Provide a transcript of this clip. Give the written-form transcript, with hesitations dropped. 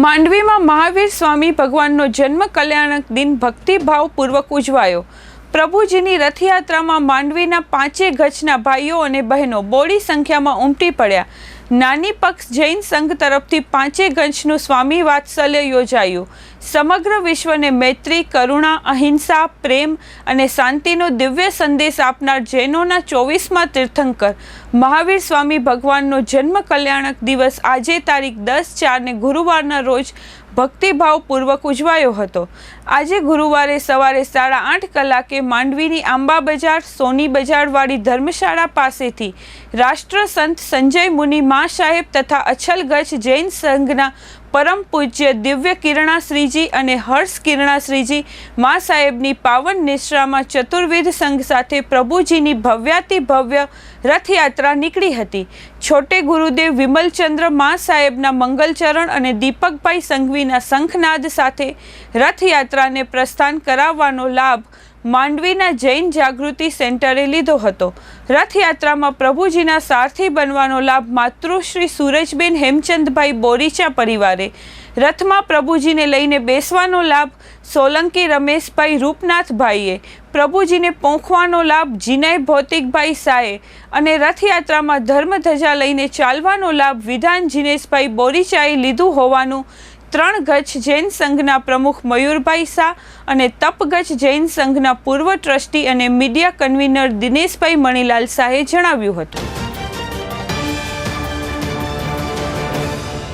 માંડવીમાં મહાવીર સ્વામી ભગવાનનો જન્મ કલ્યાણક દિન ભક્તિભાવપૂર્વક ઉજવાયો। પ્રભુજીની રથયાત્રામાં માંડવીના 5 ગજના ભાઈઓ અને બહેનો બોડી સંખ્યામાં ઉમટી પડ્યા। નાની પક્ષ જૈન સંઘ તરફથી 5 ગજનું સ્વામી વાત્સલ્ય યોજાયું। સમગ્ર વિશ્વને મૈત્રી, કરુણા, અહિંસા, પ્રેમ અને શાંતિનો દિવ્ય સંદેશ આપનાર જૈનોના 24મા તીર્થંકર મહાવીર સ્વામી ભગવાનનો જન્મ કલ્યાણક દિવસ આજે તારીખ 10/4 ગુરુવારના રોજ ભક્તિભાવપૂર્વક ઉજવાયો હતો। આજે ગુરુવારે સવારે 8:30 કલાકે માંડવીની આંબા બજાર સોની બજારવાળી ધર્મશાળા પાસેથી રાષ્ટ્રસંત સંજય મુનિ મા સાહેબ તથા અછલગજ જૈન સંઘના પરમ પૂજ્ય દિવ્ય કિરણાશ્રીજી અને હર્ષ કિરણાશ્રીજી મા સાહેબની પાવન નિશ્રામાં ચતુર્વિધ સંઘ સાથે પ્રભુજીની ભવ્યાતિ ભવ્ય રથયાત્રા નીકળી હતી। છોટે ગુરુદેવ વિમલચંદ્ર મા સાહેબના મંગલચરણ અને દીપકભાઈ સંઘવીના શંખનાદ સાથે રથયાત્રાને પ્રસ્થાન કરાવવાનો લાભ માંડવીના જૈન જાગૃતિ સેન્ટરે લીધો હતો। રથયાત્રામાં પ્રભુજીના સારથી બનવાનો લાભ માતૃશ્રી સૂરજબેન હેમચંદભાઈ બોરીચા પરિવારે, રથમાં પ્રભુજીને લઈને બેસવાનો લાભ સોલંકી રમેશભાઈ રૂપનાથભાઈએ, પ્રભુજીને પહોંચવાનો લાભ જીનાઈ ભૌતિકભાઈ સાએ અને રથયાત્રામાં ધર્મધજા લઈને ચાલવાનો લાભ વિધાન જીનેશભાઈ બોરીચાએ લીધું હોવાનું 3 ગજ જૈન સંઘના પ્રમુખ મયુરભાઈ શાહ અને તપગજ જૈન સંઘના પૂર્વ ટ્રસ્ટી અને મીડિયા કન્વીનર દિનેશભાઈ મણીલાલ શાહે જણાવ્યું હતું।